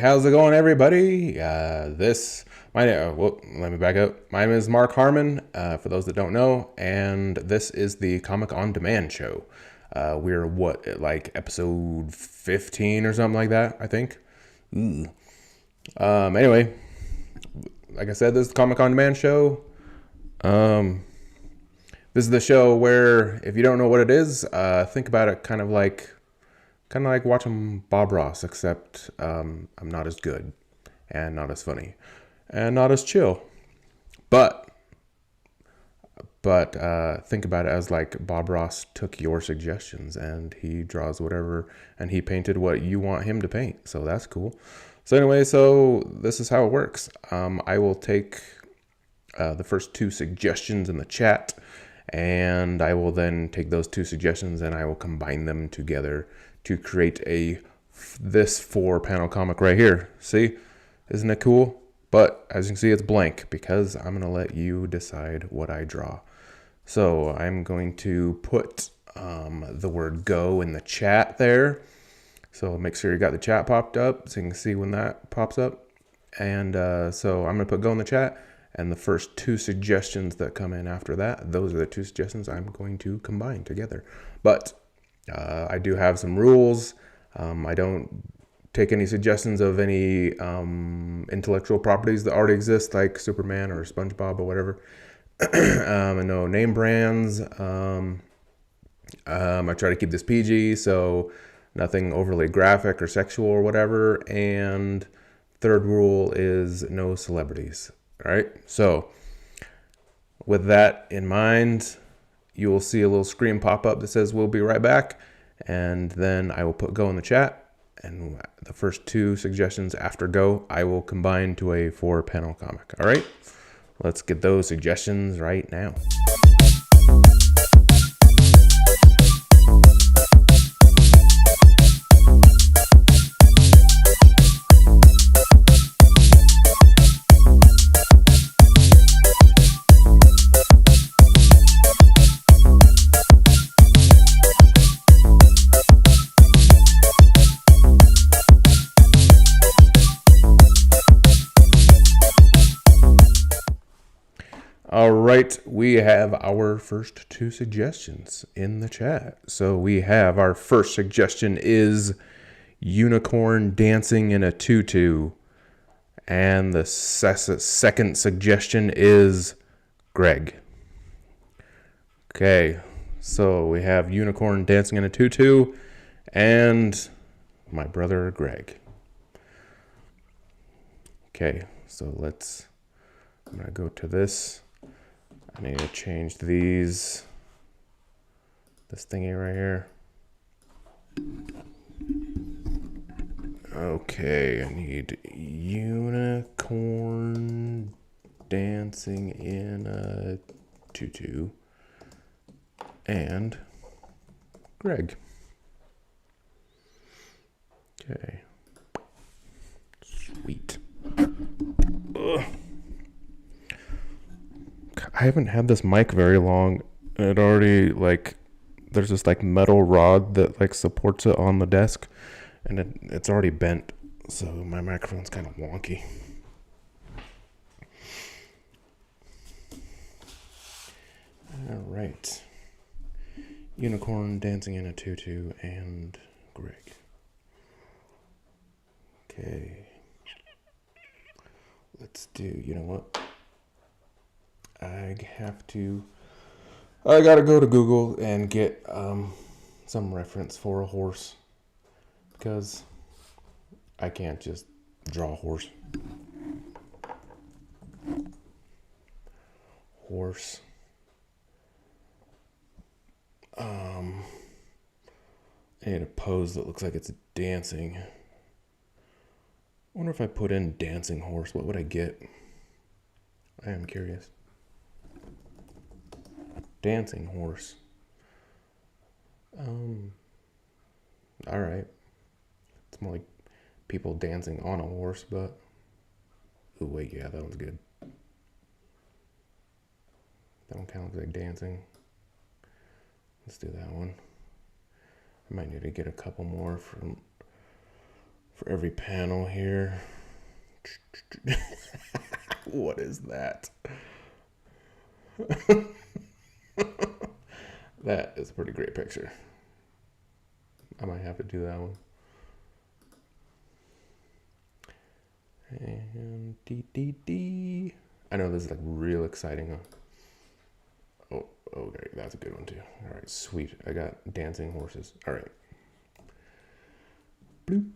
how's it going, everybody? Let me back up. My name is Mark Harmon, for those that don't know, and this is the Comic On Demand show. We're like episode 15 or something like that, I think. Anyway, like I said, this is the Comic On Demand show. This is the show where, if you don't know what it is, think about it kind of like watching Bob Ross, except I'm not as good and not as funny and not as chill. But think about it as like Bob Ross took your suggestions and he draws whatever, and he painted what you want him to paint. So that's cool. So anyway, this is how it works. I will take the first two suggestions in the chat, and I will then take those two suggestions and I will combine them together to create this 4-panel comic right here. See? Isn't it cool? But as you can see, it's blank because I'm going to let you decide what I draw. So I'm going to put the word go in the chat there. So make sure you got the chat popped up so you can see when that pops up. And so I'm going to put go in the chat. And the first two suggestions that come in after that, those are the two suggestions I'm going to combine together. But I do have some rules. I don't take any suggestions of any intellectual properties that already exist, like Superman or SpongeBob or whatever. And no name brands. I try to keep this PG, so nothing overly graphic or sexual or whatever. And third rule is no celebrities. All right. So with that in mind, you will see a little screen pop up that says we'll be right back. And then I will put go in the chat. And the first two suggestions after go, I will combine to a 4-panel comic. All right. Let's get those suggestions right now. All right, we have our first two suggestions in the chat. So we have our first suggestion is unicorn dancing in a tutu. And the second suggestion is Greg. Okay, so we have unicorn dancing in a tutu and my brother Greg. Okay, so I'm going to go to this. I need to change this thingy right here. Okay, I need unicorn dancing in a tutu and Greg. Okay. Sweet. Ugh. I haven't had this mic very long. It already, there's this metal rod that supports it on the desk, and it's already bent, so my microphone's kind of wonky. All right. Unicorn dancing in a tutu and Greg. Okay. Let's do, you know what? I gotta go to Google and get some reference for a horse, because I can't just draw a horse. I need a pose that looks like it's dancing. I wonder if I put in dancing horse, what would I get? I am curious. Dancing horse. All right. It's more like people dancing on a horse, but oh wait, yeah, that one's good. That one kind of looks like dancing. Let's do that one. I might need to get a couple more for for every panel here. What is that? That is a pretty great picture. I might have to do that one. And D. I know this is like real exciting. Oh, okay, that's a good one too. All right, sweet. I got dancing horses. All right. Bloop.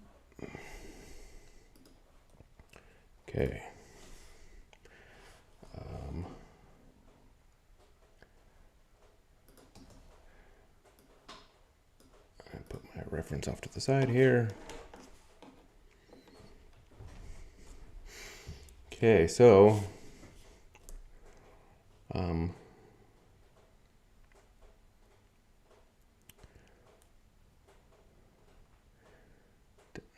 Okay. I put my reference off to the side here. Okay, so hold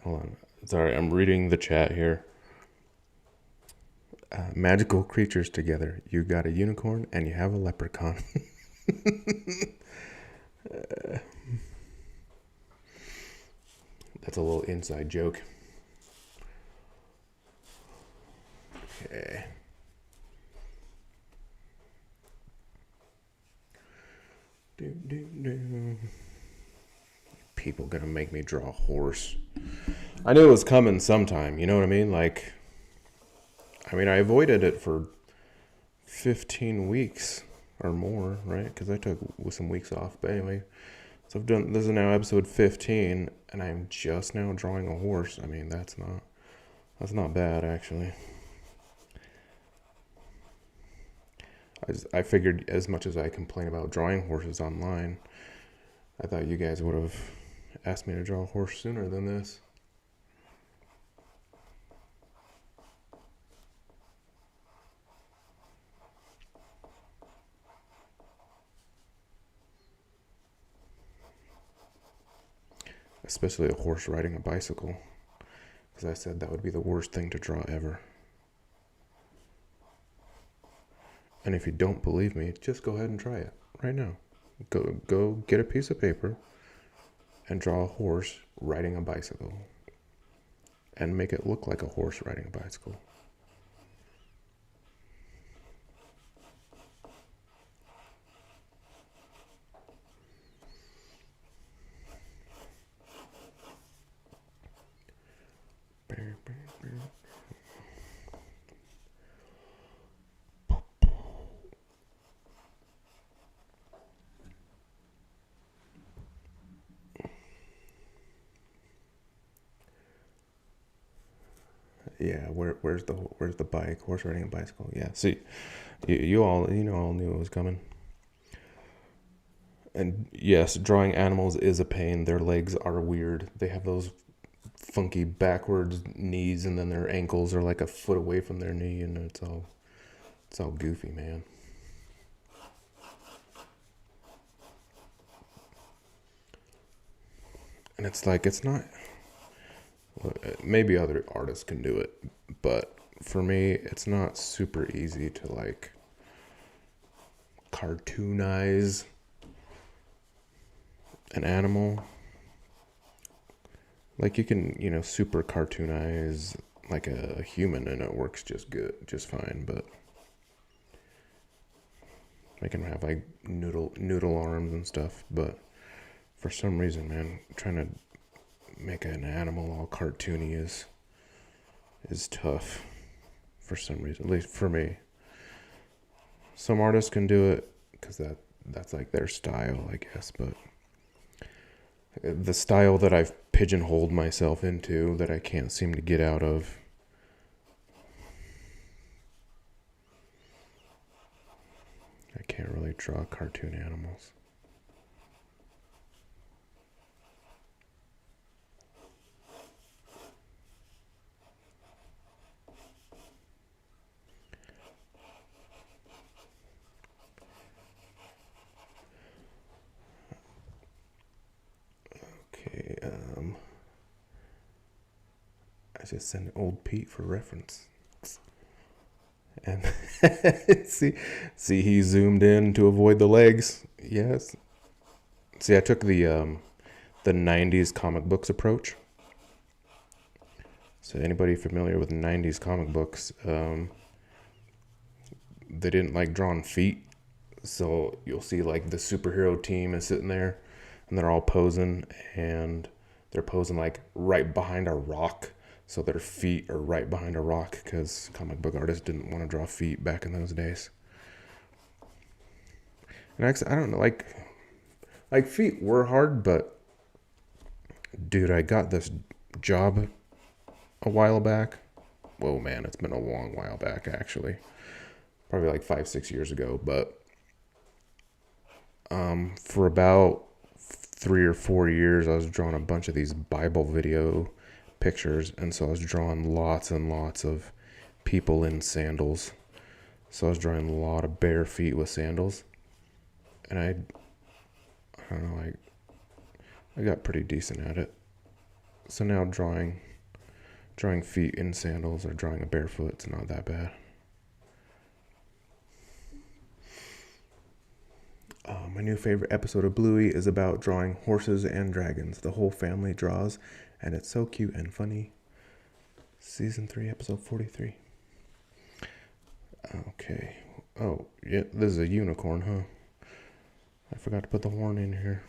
on. Sorry, I'm reading the chat here. Magical creatures together. You got a unicorn and you have a leprechaun. That's a little inside joke. Okay. People gonna make me draw a horse. I knew it was coming sometime, you know what I mean? Like, I avoided it for 15 weeks or more, right? Because I took some weeks off. But anyway, so I've done, this is now episode 15, and I'm just now drawing a horse. I mean, that's not bad, actually. I figured as much as I complain about drawing horses online, I thought you guys would have asked me to draw a horse sooner than this. Especially a horse riding a bicycle, because I said that would be the worst thing to draw ever. And if you don't believe me, just go ahead and try it right now. Go get a piece of paper and draw a horse riding a bicycle and make it look like a horse riding a bicycle. Yeah, where's the bike? Horse riding a bicycle. Yeah, see, you all knew it was coming. And yes, drawing animals is a pain. Their legs are weird. They have those funky backwards knees, and then their ankles are like a foot away from their knee, and it's all goofy, man. And it's like, it's not, maybe other artists can do it, but for me, it's not super easy to like cartoonize an animal. Like you can, super cartoonize like a human and it works just fine, but making them have like noodle arms and stuff, but for some reason, man, trying to make an animal all cartoony is tough for some reason, at least for me. Some artists can do it because that's like their style, I guess, but the style that I've pigeonholed myself into that I can't seem to get out of, I can't really draw cartoon animals. Okay, I just sent old Pete for reference. And see, he zoomed in to avoid the legs. Yes. See, I took the 90s comic books approach. So anybody familiar with 90s comic books, they didn't like drawing feet. So you'll see like the superhero team is sitting there and they're all posing, and they're posing like right behind a rock. So their feet are right behind a rock because comic book artists didn't want to draw feet back in those days. And actually, I don't know, like feet were hard, but dude, I got this job a while back. Whoa, man, it's been a long while back actually. Probably like 5-6 years ago, but for about 3 or 4 years, I was drawing a bunch of these Bible video pictures, and so I was drawing lots and lots of people in sandals. So I was drawing a lot of bare feet with sandals, and I don't know, I got pretty decent at it. So now drawing feet in sandals or drawing a barefoot, it's not that bad. My new favorite episode of Bluey is about drawing horses and dragons. The whole family draws, and it's so cute and funny. Season 3, episode 43. Okay. Oh, yeah, this is a unicorn, huh? I forgot to put the horn in here.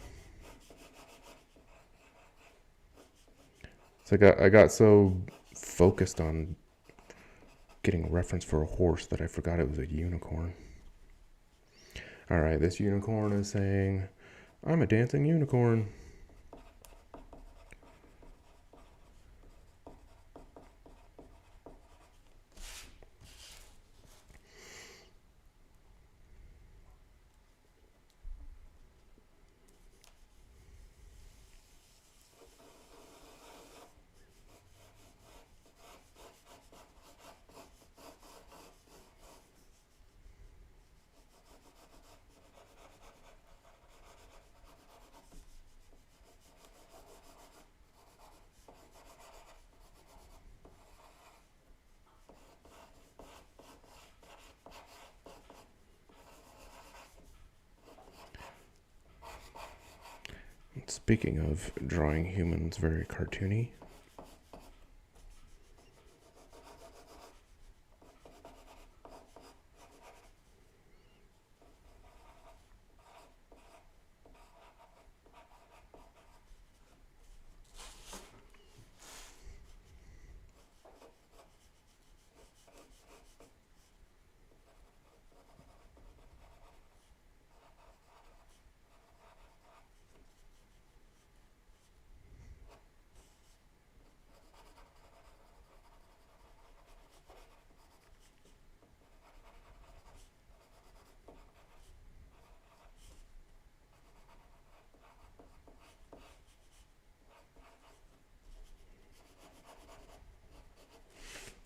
So I got so focused on getting a reference for a horse that I forgot it was a unicorn. Alright, this unicorn is saying, I'm a dancing unicorn. Speaking of drawing humans very cartoony,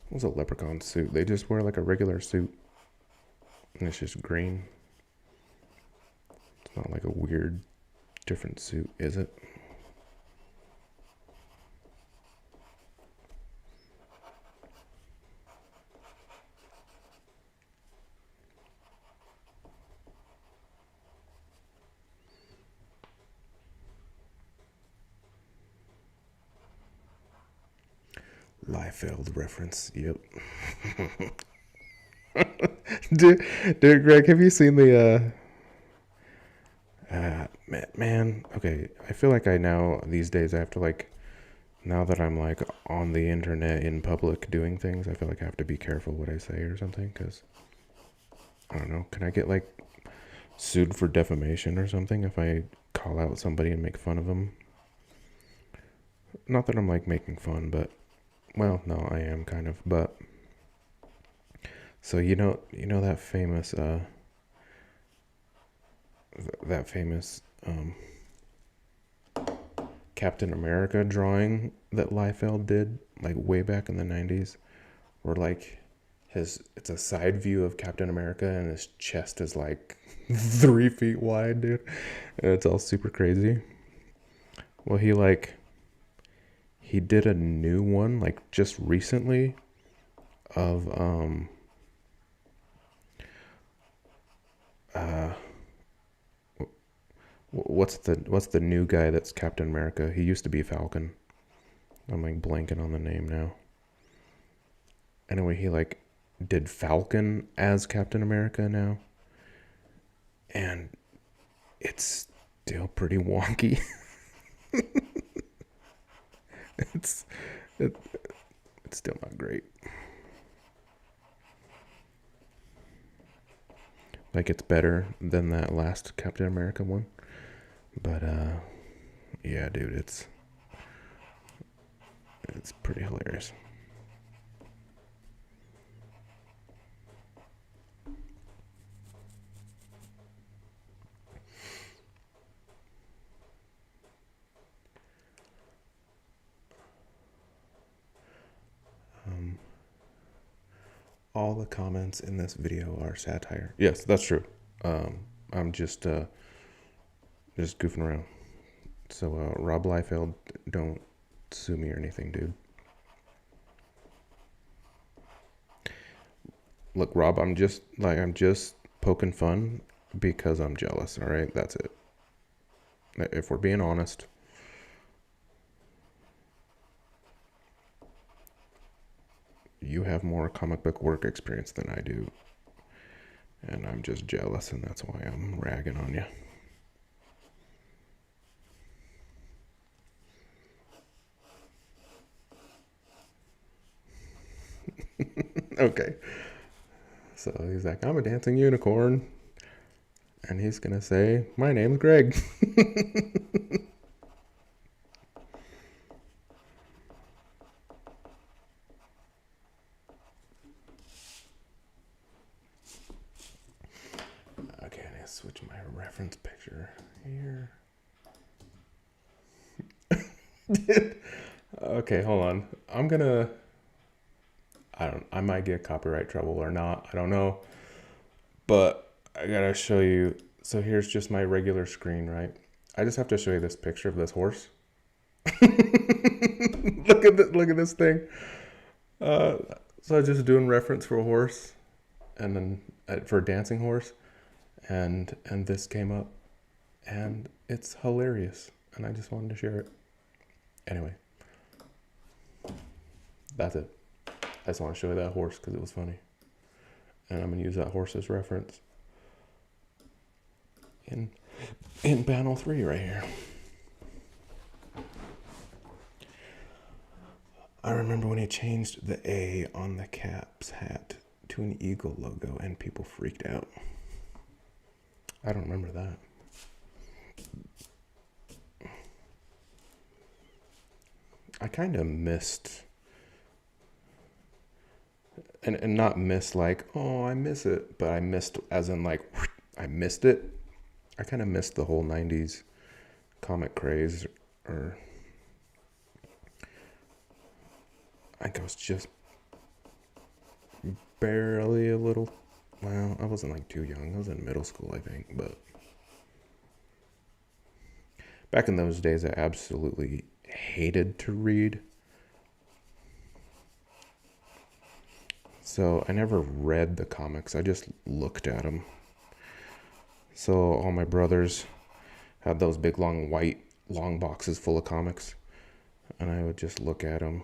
what's a leprechaun suit? They just wear like a regular suit, and it's just green. It's not like a weird, different suit, is it? Liefeld reference, yep. dude, Greg, have you seen the, man, okay, I feel like I now, these days, I have to, like, now that I'm, like, on the internet in public doing things, I feel like I have to be careful what I say or something, because, I don't know, can I get, like, sued for defamation or something if I call out somebody and make fun of them? Not that I'm, like, making fun, but, well, no, I am kind of, but, so, you know that famous, Captain America drawing that Liefeld did, like, way back in the 90s, where, like, it's a side view of Captain America, and his chest is, like, 3 feet wide, dude, and it's all super crazy. Well, he did a new one, like, just recently, of, what's the new guy that's Captain America? He used to be Falcon. I'm, like, blanking on the name now. Anyway, he like did Falcon as Captain America now, and it's still pretty wonky. it's it, it's still not great. Like it's better than that last Captain America one, but yeah, dude, it's pretty hilarious. All the comments in this video are satire. Yes, that's true. I'm just goofing around. So Rob Liefeld, don't sue me or anything, dude. Look, Rob, I'm just poking fun because I'm jealous. All right, that's it. If we're being honest, you have more comic book work experience than I do, and I'm just jealous, and that's why I'm ragging on you. Okay. So he's like, I'm a dancing unicorn. And he's going to say, my name's Greg. Okay, I need to switch my reference picture here. Okay, hold on. I might get copyright trouble or not. I don't know. But I gotta show you. So here's just my regular screen, right? I just have to show you this picture of this horse. Look at this thing. So I was just doing reference for a horse, and then for a dancing horse, and this came up, and it's hilarious, and I just wanted to share it. Anyway, that's it. I just want to show you that horse because it was funny, and I'm gonna use that horse as reference in panel 3 right here. I remember when he changed the A on the Caps hat to an eagle logo and people freaked out. I don't remember that. I kind of missed, and not missed like, oh, I miss it, but I missed as in like, I missed it. I kind of missed the whole 90s comic craze, or I think I was just barely a little, well, I wasn't like too young. I was in middle school, I think, but back in those days, I absolutely hated to read. So I never read the comics. I just looked at them. So all my brothers had those big long white long boxes full of comics, and I would just look at them.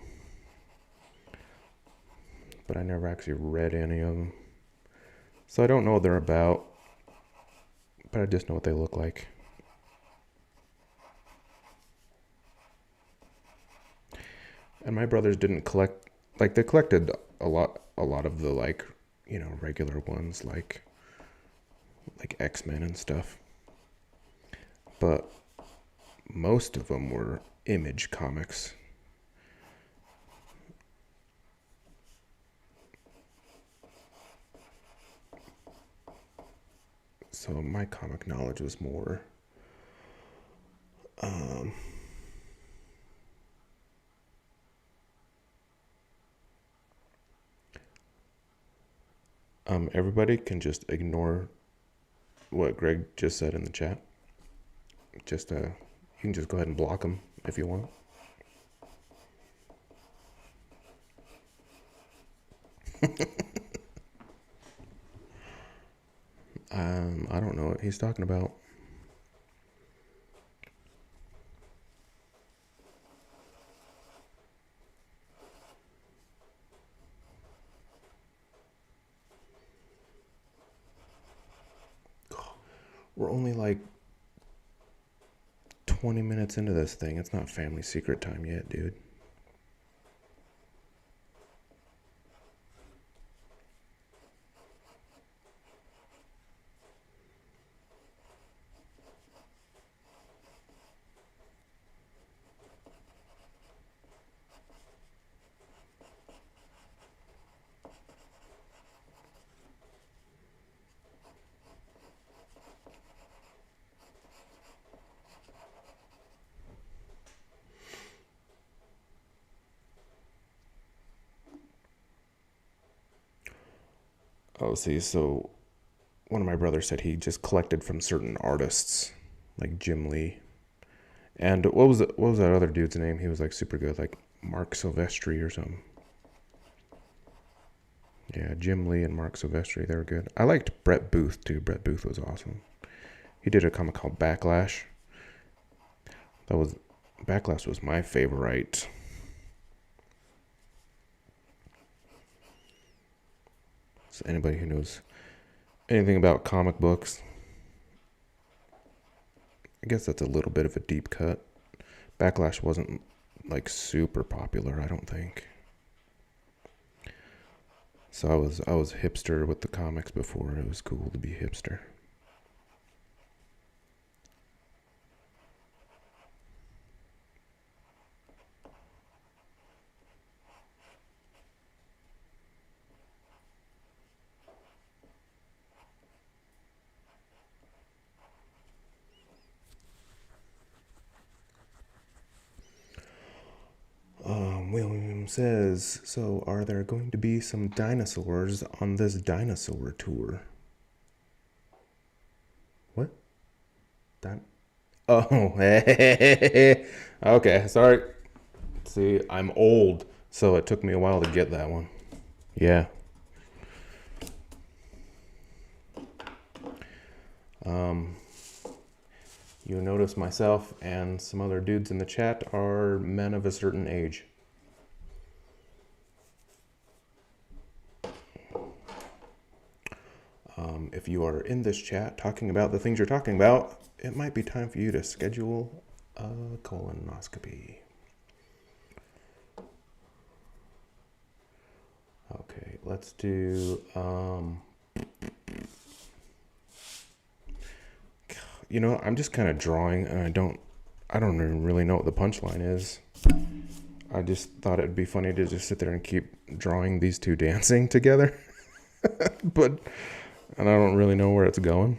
But I never actually read any of them. So I don't know what they're about, but I just know what they look like. And my brothers didn't collect, like they collected a lot of the like, you know, regular ones like X-Men and stuff. But most of them were Image comics. So my comic knowledge was more everybody can just ignore what Greg just said in the chat. Just you can just go ahead and block him if you want. I don't know what he's talking about. We're only like 20 minutes into this thing. It's not family secret time yet, dude. Oh, see, so one of my brothers said he just collected from certain artists, like Jim Lee. And what was that other dude's name? He was like super good, like Mark Silvestri or something. Yeah, Jim Lee and Mark Silvestri, they were good. I liked Brett Booth too. Brett Booth was awesome. He did a comic called Backlash. That was Backlash was my favorite. So anybody who knows anything about comic books, I guess that's a little bit of a deep cut. Backlash wasn't like super popular, I don't think. So I was hipster with the comics before it was cool to be hipster. William says, so are there going to be some dinosaurs on this dinosaur tour? What? Oh, okay, sorry. See, I'm old, so it took me a while to get that one. Yeah. You notice myself and some other dudes in the chat are men of a certain age. If you are in this chat talking about the things you're talking about, it might be time for you to schedule a colonoscopy. Okay, let's do, I'm just kind of drawing and I don't even really know what the punchline is. I just thought it'd be funny to just sit there and keep drawing these two dancing together. And I don't really know where it's going.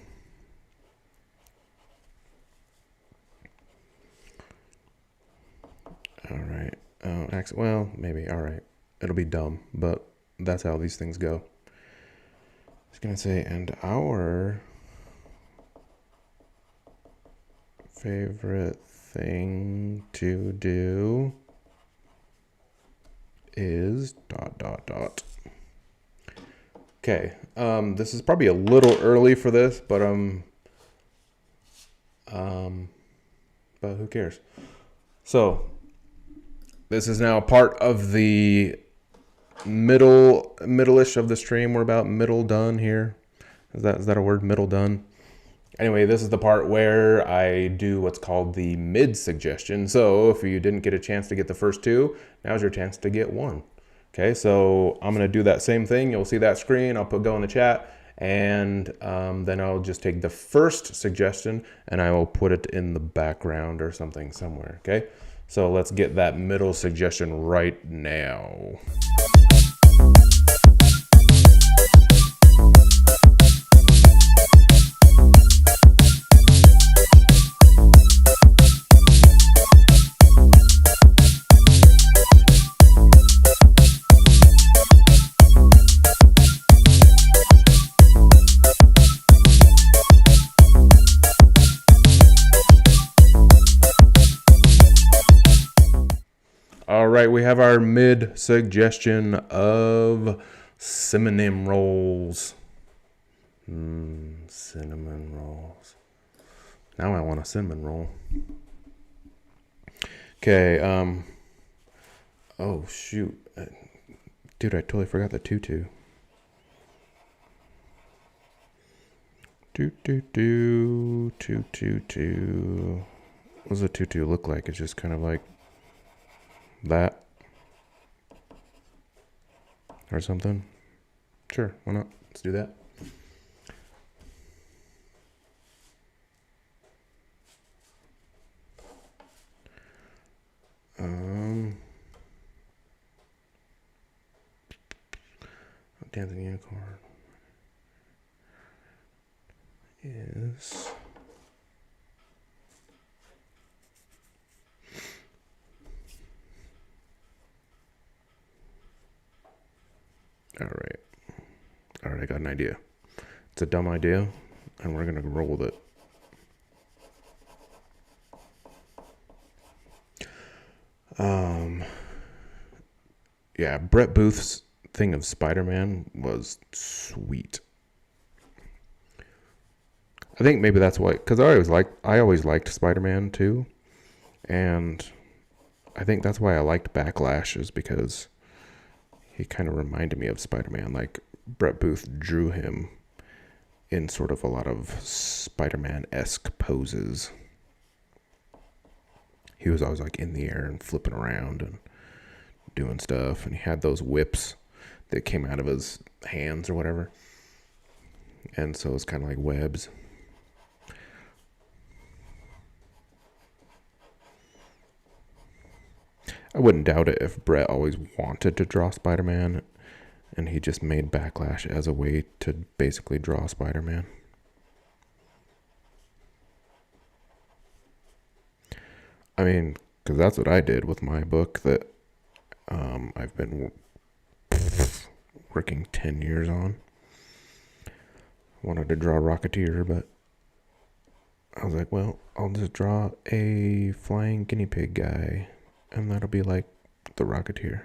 All right. Oh, well, maybe. All right. It'll be dumb, but that's how these things go. I was going to say, and our favorite thing to do is ... Okay, this is probably a little early for this, but who cares? So, this is now part of the middle-ish of the stream. We're about middle done here. Is that a word? Middle done. Anyway, this is the part where I do what's called the mid suggestion. So if you didn't get a chance to get the first two, now's your chance to get one. Okay, so I'm going to do that same thing. You'll see that screen. I'll put go in the chat. And then I'll just take the first suggestion and I will put it in the background or something somewhere. Okay, so let's get that middle suggestion right now. All right, we have our mid suggestion of cinnamon rolls. Cinnamon rolls. Now I want a cinnamon roll. Okay, oh shoot. Dude, I totally forgot the tutu. Tutu. What does a tutu look like? It's just kind of like that or something. Sure, why not? Let's do that. Dancing unicorn is all right. All right, I got an idea. It's a dumb idea, and we're gonna roll with it. Yeah, Brett Booth's thing of Spider-Man was sweet. I think maybe that's why, because I always liked Spider-Man too, and I think that's why I liked Backlash, is because he kind of reminded me of Spider-Man. Like Brett Booth drew him in sort of a lot of Spider-Man-esque poses. He was always like in the air and flipping around and doing stuff, and he had those whips that came out of his hands or whatever, and so it's kind of like webs. I wouldn't doubt it if Brett always wanted to draw Spider-Man and he just made Backlash as a way to basically draw Spider-Man. I mean, because that's what I did with my book that I've been working 10 years on. Wanted to draw Rocketeer, but I was like, well, I'll just draw a flying guinea pig guy, and that'll be like the Rocketeer.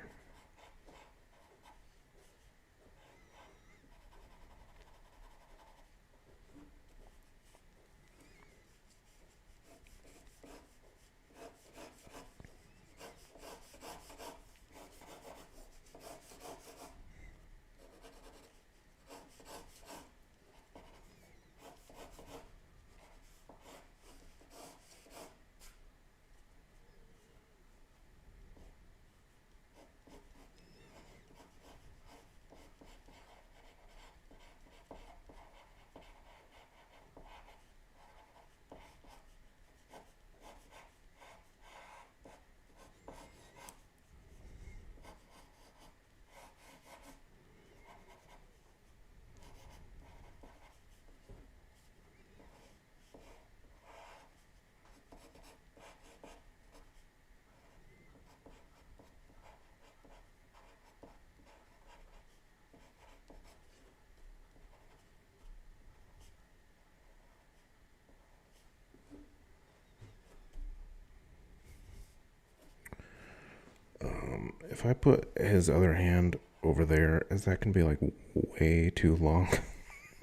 If I put his other hand over there, is that going to be like way too long?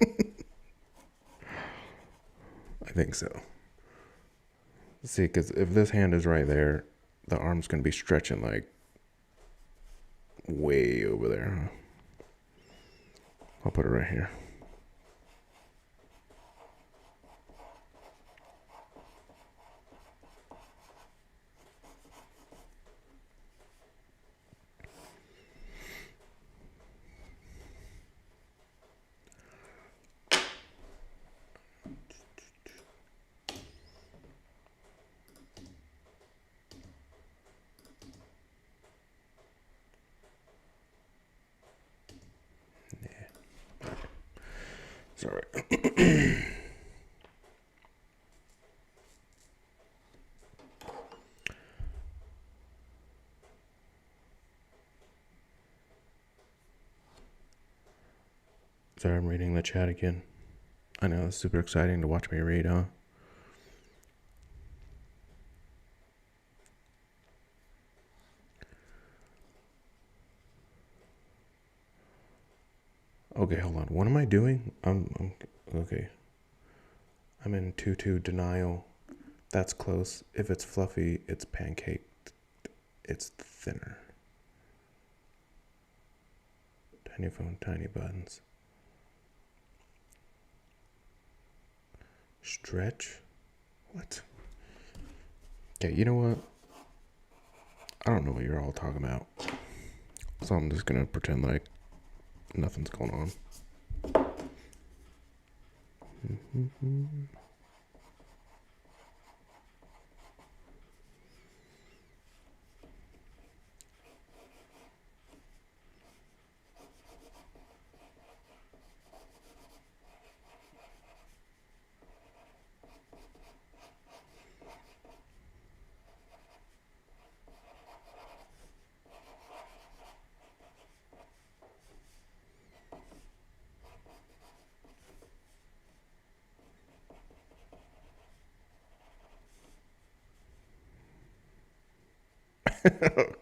I think so. See, because if this hand is right there, the arm's going to be stretching like way over there. Huh? I'll put it right here. Sorry. Sorry, I'm reading the chat again. I know, it's super exciting to watch me read, huh? Okay, hold on. What am I doing? I'm okay. I'm in tutu denial. That's close. If it's fluffy, it's pancaked. It's thinner. Tiny phone, tiny buttons. Stretch? What? Okay, you know what? I don't know what you're all talking about. So I'm just gonna pretend like nothing's going on.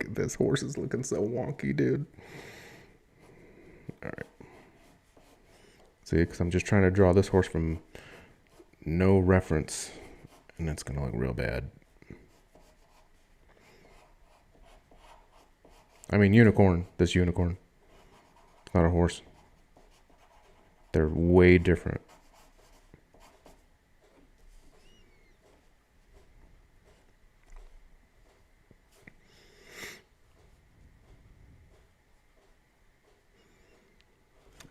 This horse is looking so wonky, dude. All right. See, because I'm just trying to draw this horse from no reference, and it's gonna look real bad. I mean, unicorn. This unicorn. It's not a horse. They're way different.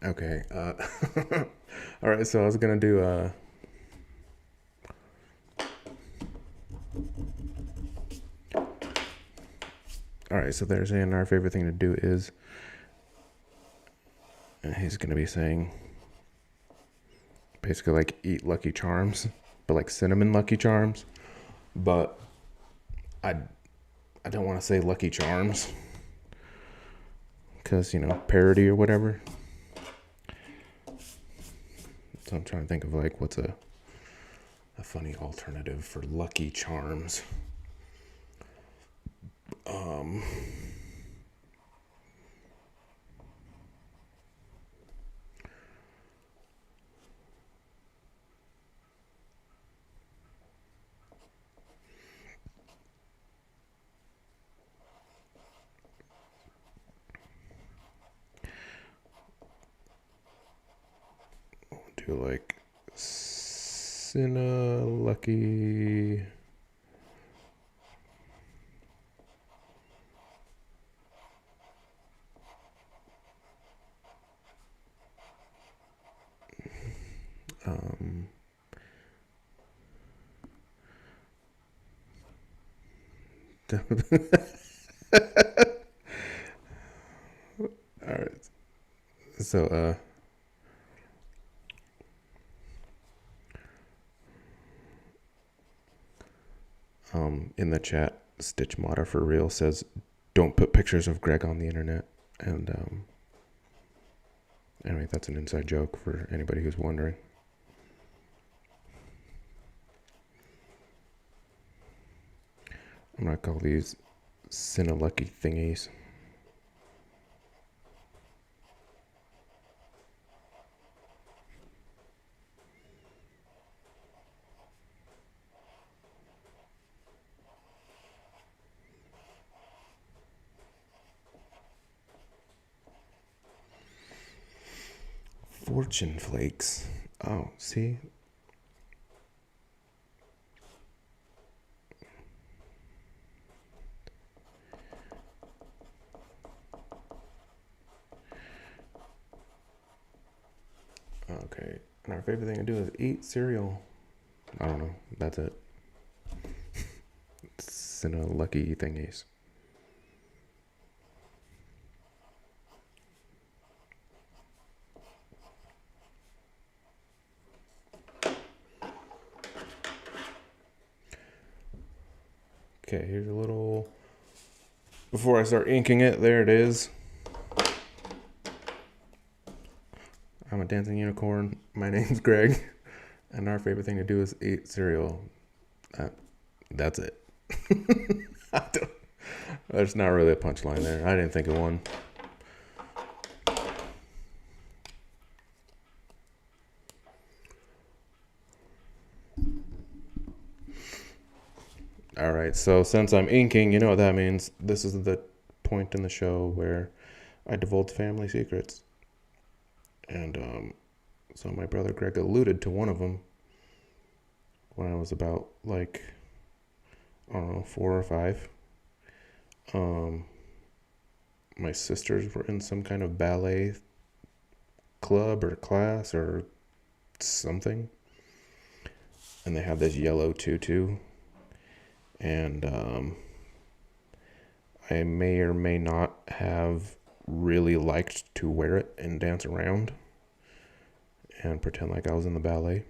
Okay. All right. So I was gonna do. All right. So they're saying our favorite thing to do is. And he's gonna be saying. Basically, like eat Lucky Charms, but like cinnamon Lucky Charms. But I don't want to say Lucky Charms because parody or whatever. So I'm trying to think of like what's a funny alternative for Lucky Charms. Do like Cinna Lucky. All right. So in the chat, Stitch Mata for real says, "Don't put pictures of Greg on the internet." And anyway, that's an inside joke for anybody who's wondering. I'm gonna call these Cinna Lucky thingies. Fortune Flakes. Oh, see? Okay. And our favorite thing to do is eat cereal. I don't know. That's it. Cinna Lucky thingies. Okay, here's a little. Before I start inking it, there it is. I'm a dancing unicorn. My name's Greg. And our favorite thing to do is eat cereal. That's it. There's not really a punchline there. I didn't think of one. All right, so since I'm inking, you know what that means. This is the point in the show where I divulge family secrets. And so my brother Greg alluded to one of them. when I was about like, I don't know, 4 or 5. Um, my sisters were in some kind of ballet club or class or something, and they had this yellow tutu, and I may or may not have really liked to wear it and dance around and pretend like I was in the ballet.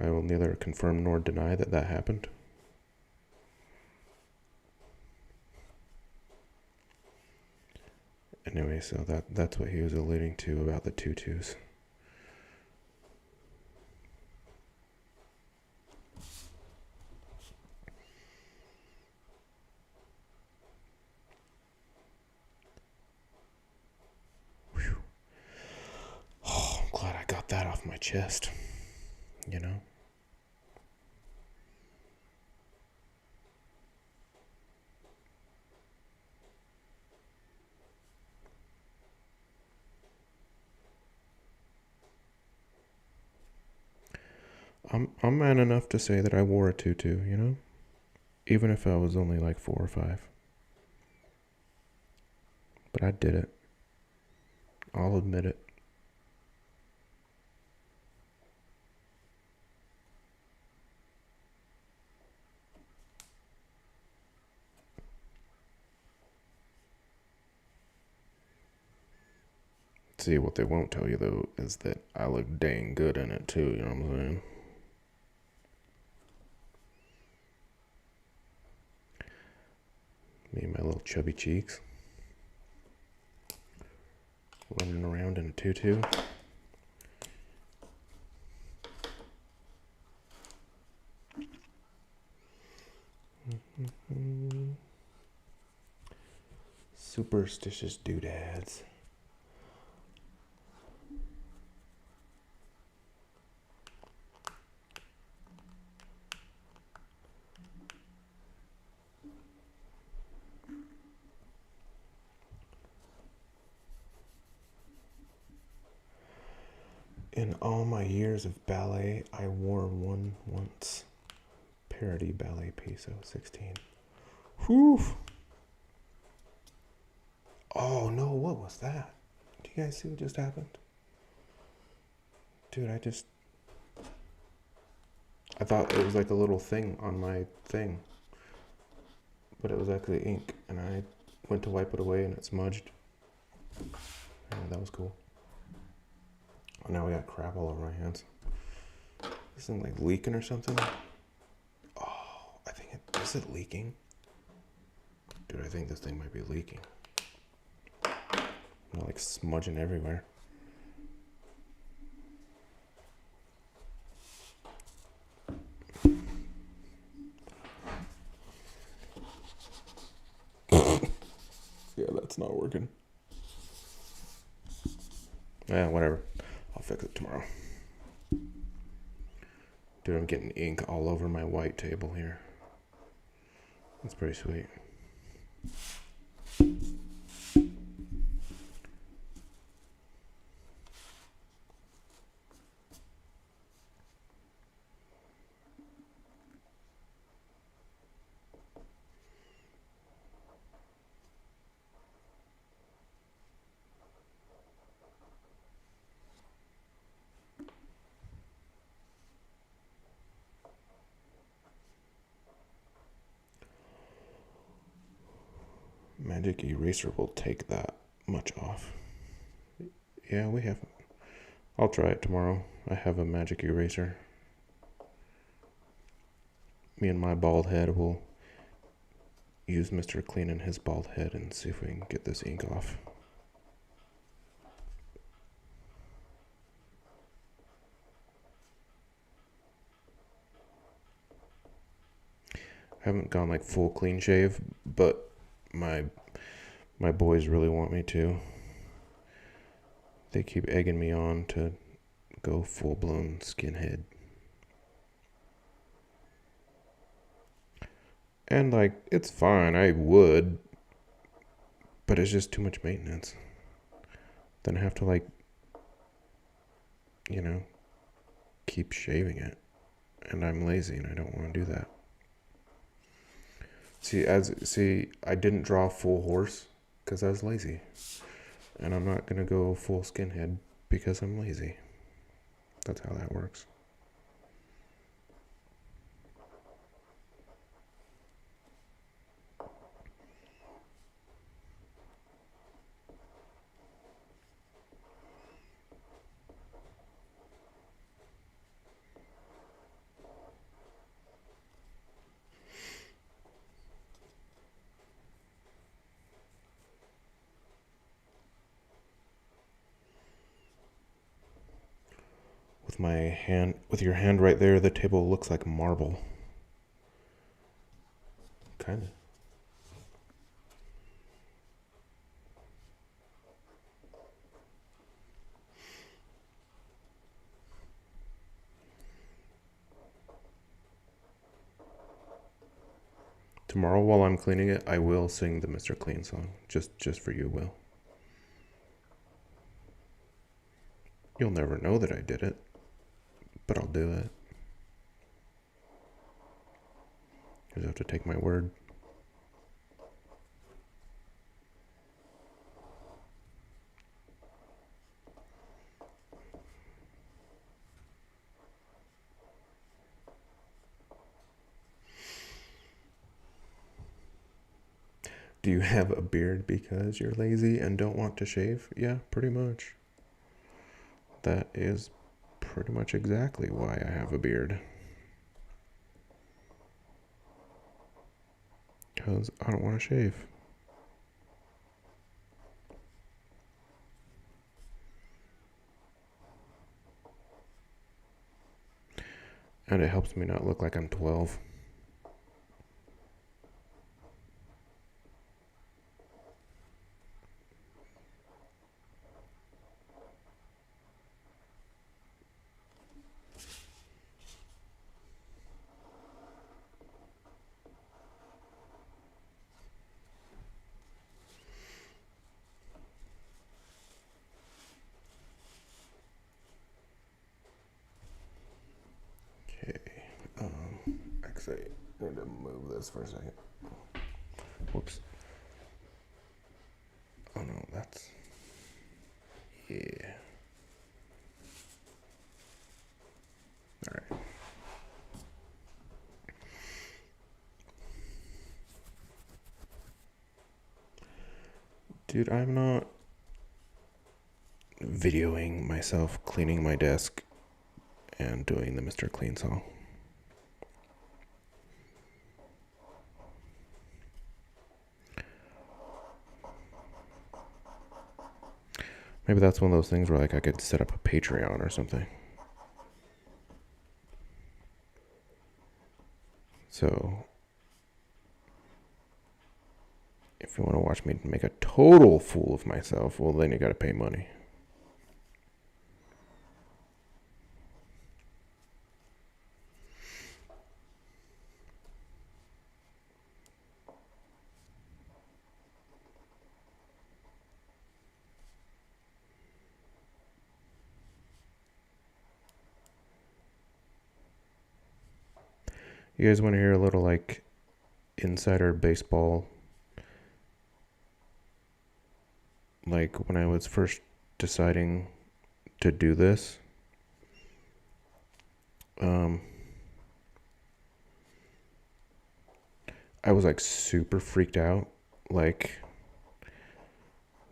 I will neither confirm nor deny that that happened. Anyway, so that's what he was alluding to about the tutus. Whew. Oh, I'm glad I got that off my chest, you know? I'm man enough to say that I wore a tutu, you know? Even if I was only like 4 or 5. But I did it. I'll admit it. See, what they won't tell you, though, is that I look dang good in it, too, you know what I'm saying? Me and my little chubby cheeks. Running around in a tutu. Superstitious doodads. In all my years of ballet, I wore one once. Parody ballet piece, 16. Whew. Oh no, what was that? Do you guys see what just happened? Dude, I thought it was like a little thing on my thing. But it was actually ink, and I went to wipe it away and it smudged. Oh, that was cool. Oh, now we got crap all over my hands. This thing like leaking or something? Oh, I think is it leaking? Dude, I think this thing might be leaking. I'm like smudging everywhere. Yeah, that's not working. Yeah, whatever. I'll fix it tomorrow. Dude, I'm getting ink all over my white table here. That's pretty sweet. Magic eraser will take that much off. Yeah, we have. I'll try it tomorrow. I have a magic eraser. Me and my bald head will use Mr. Clean and his bald head and see if we can get this ink off. I haven't gone like full clean shave, but my boys really want me to. They keep egging me on to go full blown skinhead. And like, it's fine, I would, but it's just too much maintenance. Then I have to like, you know, keep shaving it. And I'm lazy and I don't want to do that. See, I didn't draw full horse because I was lazy. And I'm not going to go full skinhead because I'm lazy. That's how that works. With your hand right there, the table looks like marble. Kind of. Tomorrow, while I'm cleaning it, I will sing the Mr. Clean song. Just for you, Will. You'll never know that I did it, but I'll do it. You just have to take my word. Do you have a beard because you're lazy and don't want to shave? Yeah, pretty much. That is pretty much exactly why I have a beard. Because I don't want to shave. And it helps me not look like I'm 12. Actually, I need to move this for a second. Whoops. Oh no, that's... Yeah. Alright. Dude, I'm not videoing myself cleaning my desk and doing the Mr. Clean song. Maybe that's one of those things where like I could set up a Patreon or something. So if you want to watch me make a total fool of myself, well then you gotta pay money. You guys want to hear a little like insider baseball? Like when I was first deciding to do this, I was like super freaked out. Like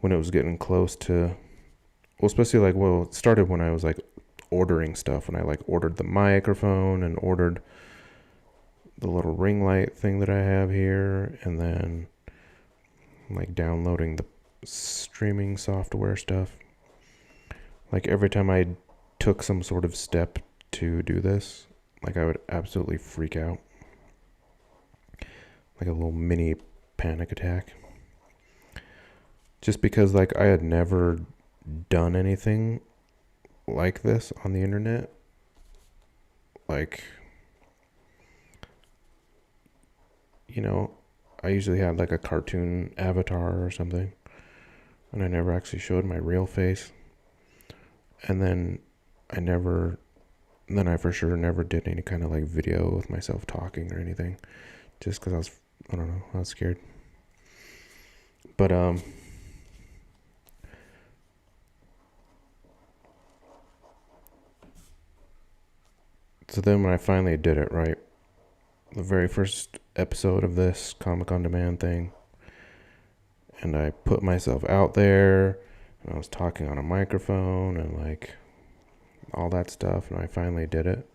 when it was getting close to, well, especially like, well, it started when I was like ordering stuff, when I like ordered the microphone and ordered the little ring light thing that I have here, and then like downloading the streaming software stuff. Like every time I took some sort of step to do this, like I would absolutely freak out. Like a little mini panic attack. Just because like I had never done anything like this on the internet. Like, you know, I usually had like a cartoon avatar or something, and I never actually showed my real face. And then I never And then I for sure never did any kind of like video with myself talking or anything, just because I don't know, I was scared. But so then when I finally did it, right, the very first episode of this Comic on Demand thing, and I put myself out there, and I was talking on a microphone and like all that stuff, and I finally did it.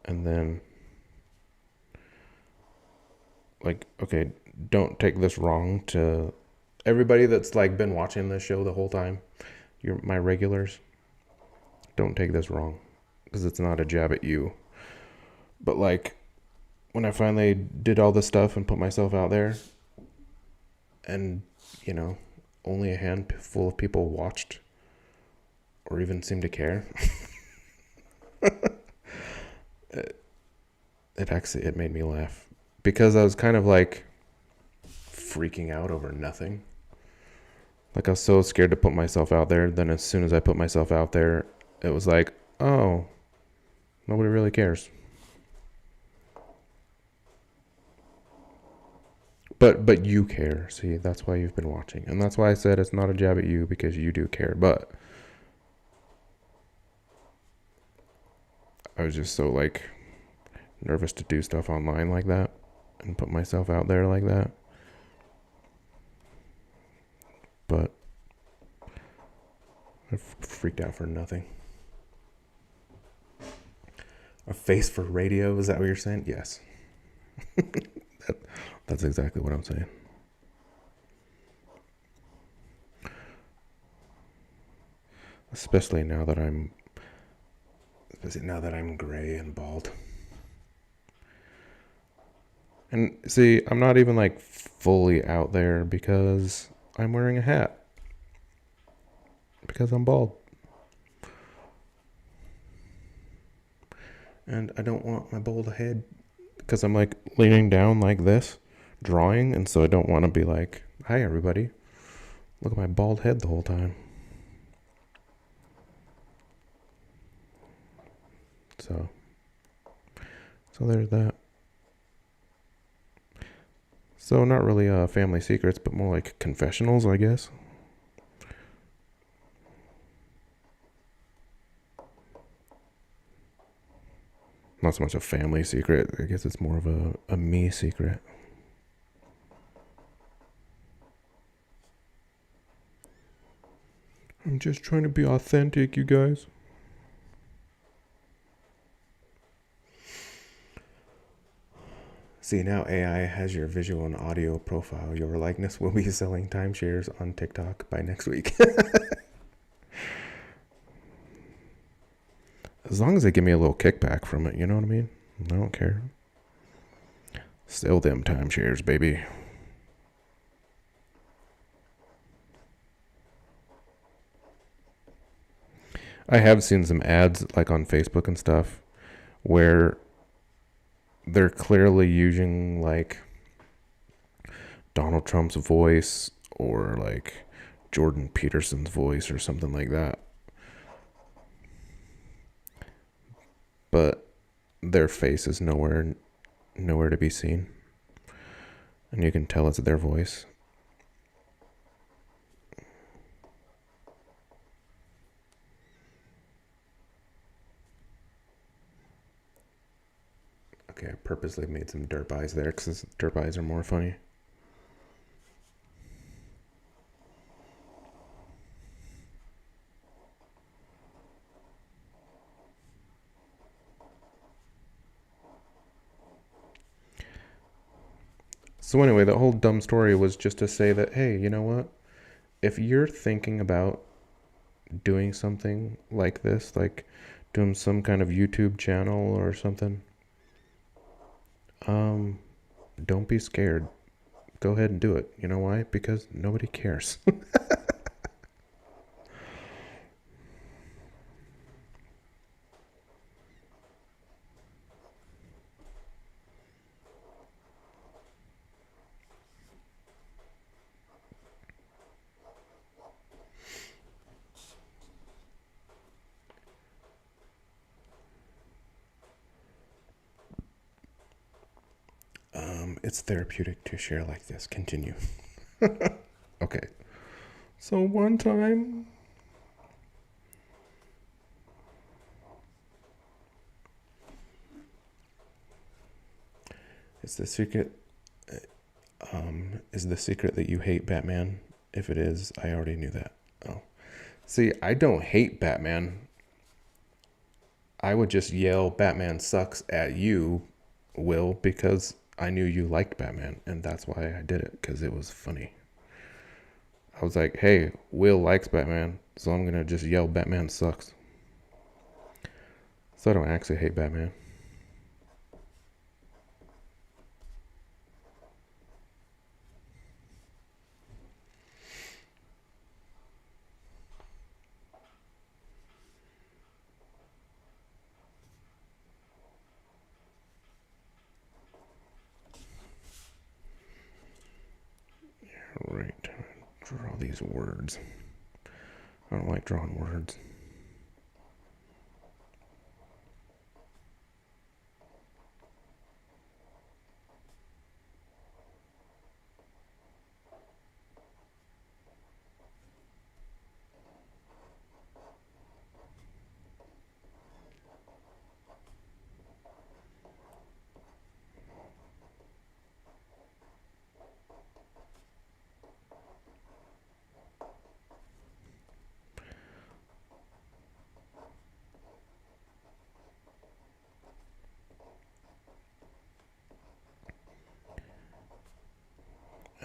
And then, like, okay, don't take this wrong to everybody that's like been watching this show the whole time. You're my regulars. Don't take this wrong, because it's not a jab at you. But like, when I finally did all this stuff and put myself out there, and you know, only a handful of people watched or even seemed to care. it made me laugh, because I was kind of like freaking out over nothing. Like, I was so scared to put myself out there. Then as soon as I put myself out there, it was like, oh, nobody really cares. But you care. See, that's why you've been watching. And that's why I said it's not a jab at you, because you do care. But I was just so like nervous to do stuff online like that and put myself out there like that. But I freaked out for nothing. A face for radio, is that what you're saying? Yes. That's exactly what I'm saying. Especially now that I'm gray and bald. And see, I'm not even like fully out there because I'm wearing a hat. Because I'm bald. And I don't want my bald head, because I'm like leaning down like this, drawing, and so I don't want to be like, hi everybody, look at my bald head the whole time. So there's that. So not really family secrets, but more like confessionals, I guess. Not so much a family secret. I guess it's more of a me secret. I'm just trying to be authentic, you guys. See, now AI has your visual and audio profile. Your likeness will be selling timeshares on TikTok by next week. As long as they give me a little kickback from it, you know what I mean? I don't care. Sell them timeshares, baby. I have seen some ads like on Facebook and stuff where they're clearly using like Donald Trump's voice or like Jordan Peterson's voice or something like that. But their face is nowhere to be seen. And you can tell it's their voice. Okay, I purposely made some derp eyes there because derp eyes are more funny. So anyway, the whole dumb story was just to say that, hey, you know what? If you're thinking about doing something like this, like doing some kind of YouTube channel or something, don't be scared. Go ahead and do it. You know why? Because nobody cares. It's therapeutic to share like this. Continue. Okay. So one time, is the secret that you hate Batman? If it is, I already knew that. Oh. See, I don't hate Batman. I would just yell Batman sucks at you, Will, because I knew you liked Batman, and that's why I did it, because it was funny. I was like, hey, Will likes Batman, so I'm going to just yell Batman sucks. So I don't actually hate Batman. Right. Draw these words. I don't like drawing words.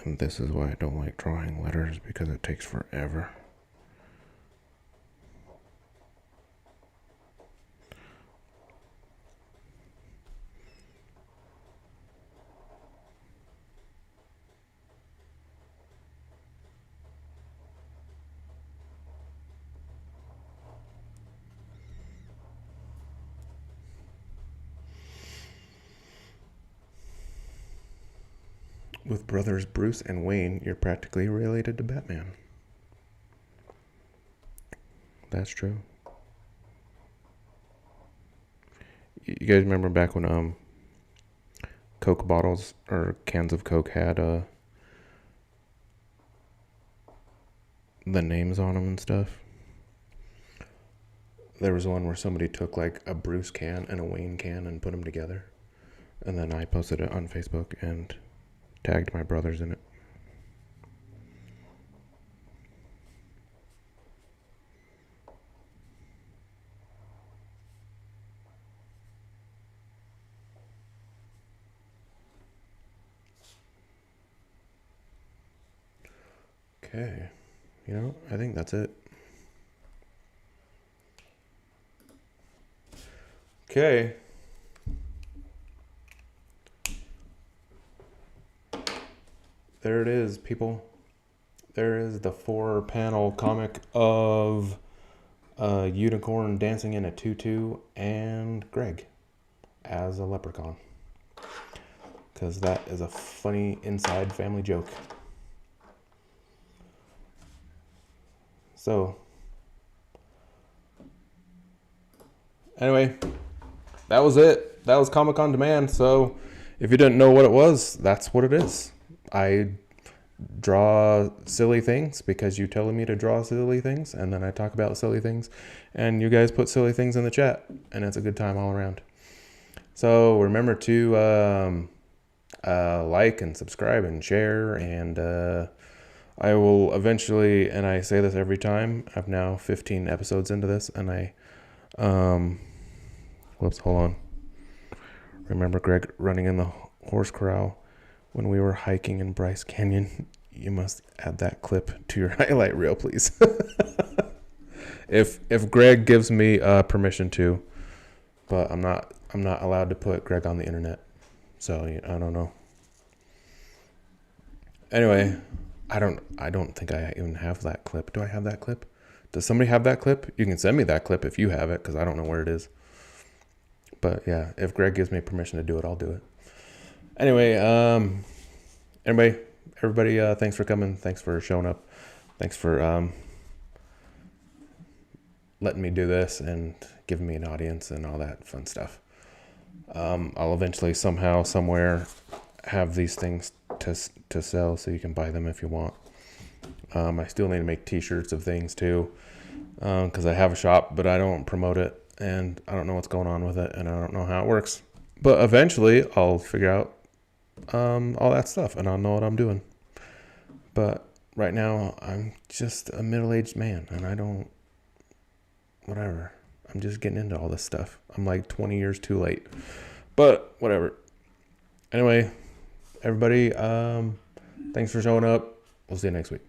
And this is why I don't like drawing letters, because it takes forever. With brothers Bruce and Wayne, you're practically related to Batman. That's true. You guys remember back when Coke bottles or cans of Coke had the names on them and stuff? There was one where somebody took like a Bruce can and a Wayne can and put them together, and then I posted it on Facebook and tagged my brothers in it. Okay, I think that's it. Okay. There it is, people. There is the 4-panel comic of a unicorn dancing in a tutu and Greg as a leprechaun. Because that is a funny inside family joke. So, anyway, that was it. That was Comic on Demand. So, if you didn't know what it was, that's what it is. I draw silly things because you telling me to draw silly things, and then I talk about silly things, and you guys put silly things in the chat, and it's a good time all around. So remember to like and subscribe and share, and I will eventually, and I say this every time, I'm now 15 episodes into this, and I whoops, hold on. Remember Greg running in the horse corral when we were hiking in Bryce Canyon? You must add that clip to your highlight reel, please. If Greg gives me permission to, but I'm not allowed to put Greg on the internet, so I don't know. Anyway, I don't think I even have that clip. Do I have that clip? Does somebody have that clip? You can send me that clip if you have it, because I don't know where it is. But yeah, if Greg gives me permission to do it, I'll do it. Anyway, everybody, thanks for coming. Thanks for showing up. Thanks for letting me do this and giving me an audience and all that fun stuff. I'll eventually somehow, somewhere have these things to sell, so you can buy them if you want. I still need to make t-shirts of things too, because I have a shop, but I don't promote it, and I don't know what's going on with it, and I don't know how it works. But eventually I'll figure out all that stuff, and I'll know what I'm doing. But right now I'm just a middle-aged man, and I don't, whatever. I'm just getting into all this stuff. I'm like 20 years too late, but whatever. Anyway, everybody, thanks for showing up. We'll see you next week.